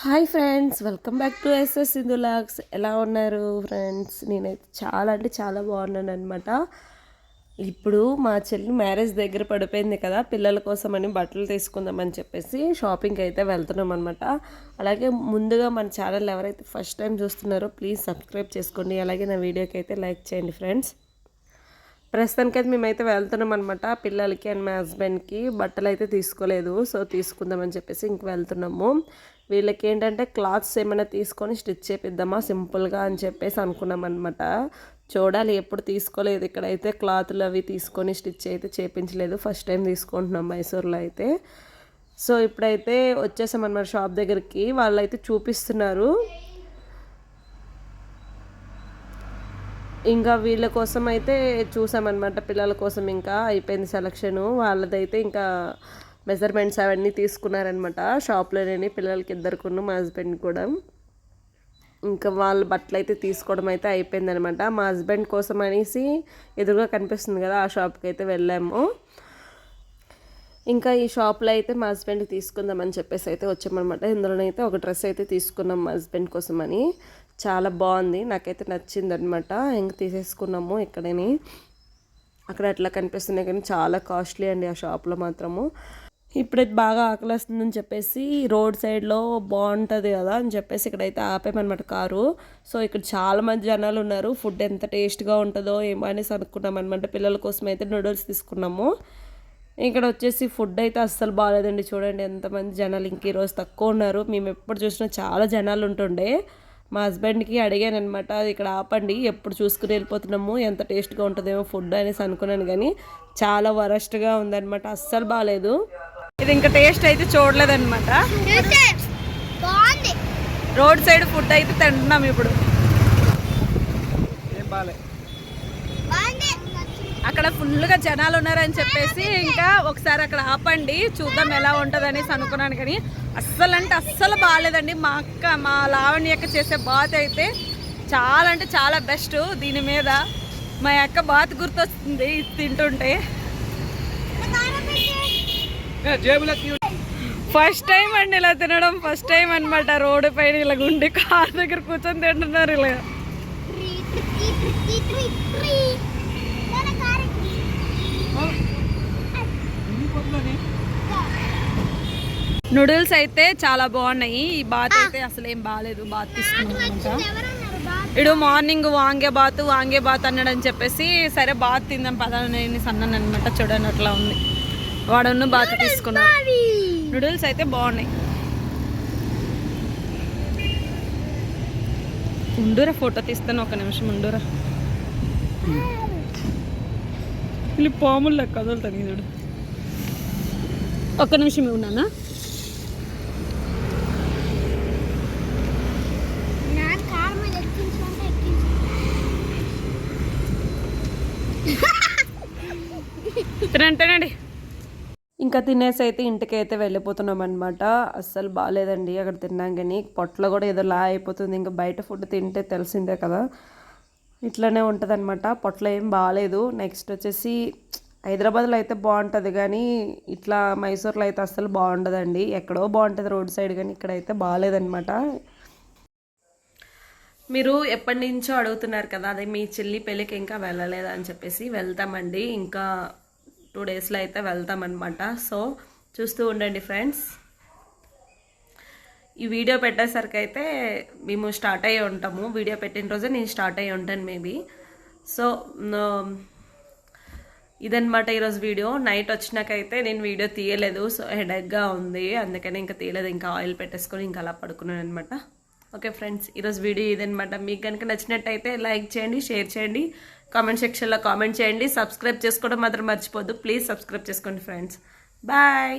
Hi friends, welcome back to SS Sindhu logs. ఎలా ఉన్నారు friends? నేనైతే చాలా అంటే చాలా బాగున్నాను అనమాట. ఇప్పుడు మా చెల్లి మ్యారేజ్ దగ్గర పడిపోయింది కదా, పిల్లల కోసమని బట్టలు తీసుకుందామని చెప్పేసి షాపింగ్కి అయితే వెళ్తున్నాం అనమాట. అలాగే ముందుగా మన ఛానల్ ఎవరైతే ఫస్ట్ టైం చూస్తున్నారో ప్లీజ్ సబ్స్క్రైబ్ చేసుకోండి. అలాగే నా వీడియోకి అయితే లైక్ చేయండి ఫ్రెండ్స్. ప్రస్తుతానికైతే మేమైతే వెళ్తున్నాం అనమాట. పిల్లలకి అండ్ మా హస్బెండ్కి బట్టలు అయితే తీసుకోలేదు, సో తీసుకుందామని చెప్పేసి ఇంక వెళ్తున్నాము. వీళ్ళకి ఏంటంటే క్లాత్స్ ఏమైనా తీసుకొని స్టిచ్ చేపిద్దామా సింపుల్గా అని చెప్పేసి అనుకున్నాం అనమాట. చూడాలి, ఎప్పుడు తీసుకోలేదు. ఇక్కడైతే క్లాతులు అవి తీసుకొని స్టిచ్ అయితే చేపించలేదు, ఫస్ట్ టైం తీసుకుంటున్నాం మైసూర్లో అయితే. సో ఇప్పుడైతే వచ్చేసామన్నమాట షాప్ దగ్గరికి. వాళ్ళైతే చూపిస్తున్నారు. ఇంకా వీళ్ళ కోసం అయితే చూసామన్నమాట, పిల్లల కోసం ఇంకా అయిపోయింది సెలక్షను. వాళ్ళదైతే ఇంకా మెజర్మెంట్స్ అవన్నీ తీసుకున్నారనమాట షాప్లోనే, పిల్లలకి ఇద్దరుకున్న మా హస్బెండ్ కూడా. ఇంకా వాళ్ళ బట్టలు అయితే తీసుకోవడం అయితే అయిపోయిందనమాట. మా హస్బెండ్ కోసం అనేసి ఎదురుగా కనిపిస్తుంది కదా, ఆ షాప్కి అయితే వెళ్ళాము. ఇంకా ఈ షాప్లో అయితే మా హస్బెండ్కి తీసుకుందామని చెప్పేసి అయితే వచ్చామన్నమాట. ఇందులోనైతే ఒక డ్రెస్ అయితే తీసుకున్నాం మా హస్బెండ్ కోసం అని. చాలా బాగుంది, నాకైతే నచ్చింది అనమాట. ఇంక తీసేసుకున్నాము ఇక్కడని. అక్కడ అట్లా కనిపిస్తున్నాయి కానీ చాలా కాస్ట్లీ అండి ఆ షాప్లో మాత్రము. ఇప్పుడైతే బాగా ఆకలిస్తుందని చెప్పేసి రోడ్ సైడ్లో బాగుంటుంది కదా అని చెప్పేసి ఇక్కడైతే ఆపేమన్నమాట కారు. సో ఇక్కడ చాలా మంది జనాలు ఉన్నారు. ఫుడ్ ఎంత టేస్ట్గా ఉంటుందో ఏమో అనేసి అనుకున్నాం అనమాట. పిల్లల కోసం అయితే నూడిల్స్ తీసుకున్నాము. ఇక్కడ వచ్చేసి ఫుడ్ అయితే అస్సలు బాగాలేదండి. చూడండి ఎంతమంది జనాలు, ఇంక ఈరోజు తక్కువ ఉన్నారు. మేము ఎప్పుడు చూసినా చాలా జనాలు ఉంటుండే. మా హస్బెండ్కి అడిగాను అనమాట, ఇక్కడ ఆపండి, ఎప్పుడు చూసుకుని వెళ్ళిపోతున్నాము, ఎంత టేస్ట్గా ఉంటుందేమో ఫుడ్ అనేసి అనుకున్నాను. కానీ చాలా వరస్ట్గా ఉందన్నమాట, అస్సలు బాగాలేదు. ఇది ఇంకా టేస్ట్ అయితే చూడలేదన్నమాట. రోడ్ సైడ్ ఫుడ్ అయితే తింటున్నాం ఇప్పుడు. అక్కడ ఫుల్గా జనాలు ఉన్నారని చెప్పేసి ఇంకా ఒకసారి అక్కడ ఆపండి చూద్దాం ఎలా ఉంటుంది అనేసి అనుకున్నాను. కానీ అస్సలు అంటే అస్సలు బాగాలేదండి. మా లావణ్య అక్క చేసే బాత్ అయితే చాలా అంటే చాలా బెస్ట్. దీని మీద మా అక్క బాత్ గుర్తొస్తుంది తింటుంటే. ఫస్ట్ టైం అండి ఇలా తినడం, ఫస్ట్ టైం అనమాట. రోడ్డు పైన ఇలా గుండి కార్ దగ్గర కూర్చొని తింటున్నారు ఇలా. నూడిల్స్ అయితే చాలా బాగున్నాయి. ఈ బాత్ అయితే అసలు ఏం బాగాలేదు. బాత్ తీసుకున్నాం. ఇడు మార్నింగ్ వాంగే బాత్ అన్నాడని చెప్పేసి సరే బాత్ తిందాం పదాన్ని అన్నాను అనమాట. చూడండి అట్లా ఉంది. వాడను బాత్ తీసుకున్నాడు. నూడిల్స్ అయితే బాగున్నాయి. ఉండురా ఫోటో తీస్తాను, ఒక నిమిషం ఉండురా. ಇಲ್ಲಿ పాములు లెక్క కదులుతాను చూడు. ఒక్క నిమిషం ఉన్నానా. తినంటేనండి. ఇంకా తినేసి అయితే ఇంటికి అయితే వెళ్ళిపోతున్నాం అనమాట. అస్సలు బాగాలేదండి అక్కడ తిన్నాం. కానీ పొట్టలో కూడా ఏదో లా అయిపోతుంది. ఇంకా బయట ఫుడ్ తింటే తెలిసిందే కదా, ఇట్లనే ఉంటుంది అనమాట. పొట్టలో ఏం బాగాలేదు. నెక్స్ట్ వచ్చేసి హైదరాబాద్లో అయితే బాగుంటుంది కానీ ఇట్లా మైసూర్లో అయితే అస్సలు బాగుండదండి. ఎక్కడో బాగుంటుంది రోడ్ సైడ్, కానీ ఇక్కడైతే బాగాలేదనమాట. మీరు ఎప్పటి నుంచో అడుగుతున్నారు కదా, అదే మీ చెల్లి పెళ్ళికి ఇంకా వెళ్ళలేదా అని చెప్పేసి. వెళ్తామండి, ఇంకా 2 డేస్లో అయితే వెళ్తామన్నమాట. సో చూస్తూ ఉండండి ఫ్రెండ్స్. ఈ వీడియో పెట్టేసరికి అయితే మేము స్టార్ట్ అయ్యి ఉంటాము. వీడియో పెట్టిన రోజే నేను స్టార్ట్ అయ్యి ఉంటాను మేబీ. సో ఇదనమాట ఈరోజు వీడియో. నైట్ వచ్చినాకైతే నేను వీడియో తీయలేదు, సో హెడేక్గా ఉంది, అందుకని ఇంకా తీయలేదు. ఇంకా ఆయిల్ పెట్టేసుకొని ఇంకా అలా పడుకున్నాను అనమాట. ఓకే ఫ్రెండ్స్, ఈరోజు వీడియో ఇదనమాట. మీకు కనుక నచ్చినట్టయితే లైక్ చేయండి, షేర్ చేయండి, కామెంట్ సెక్షన్లో కామెంట్ చేయండి. సబ్స్క్రైబ్ చేసుకోవడం మాత్రం మర్చిపోద్దు. ప్లీజ్ సబ్స్క్రైబ్ చేసుకోండి ఫ్రెండ్స్. బాయ్.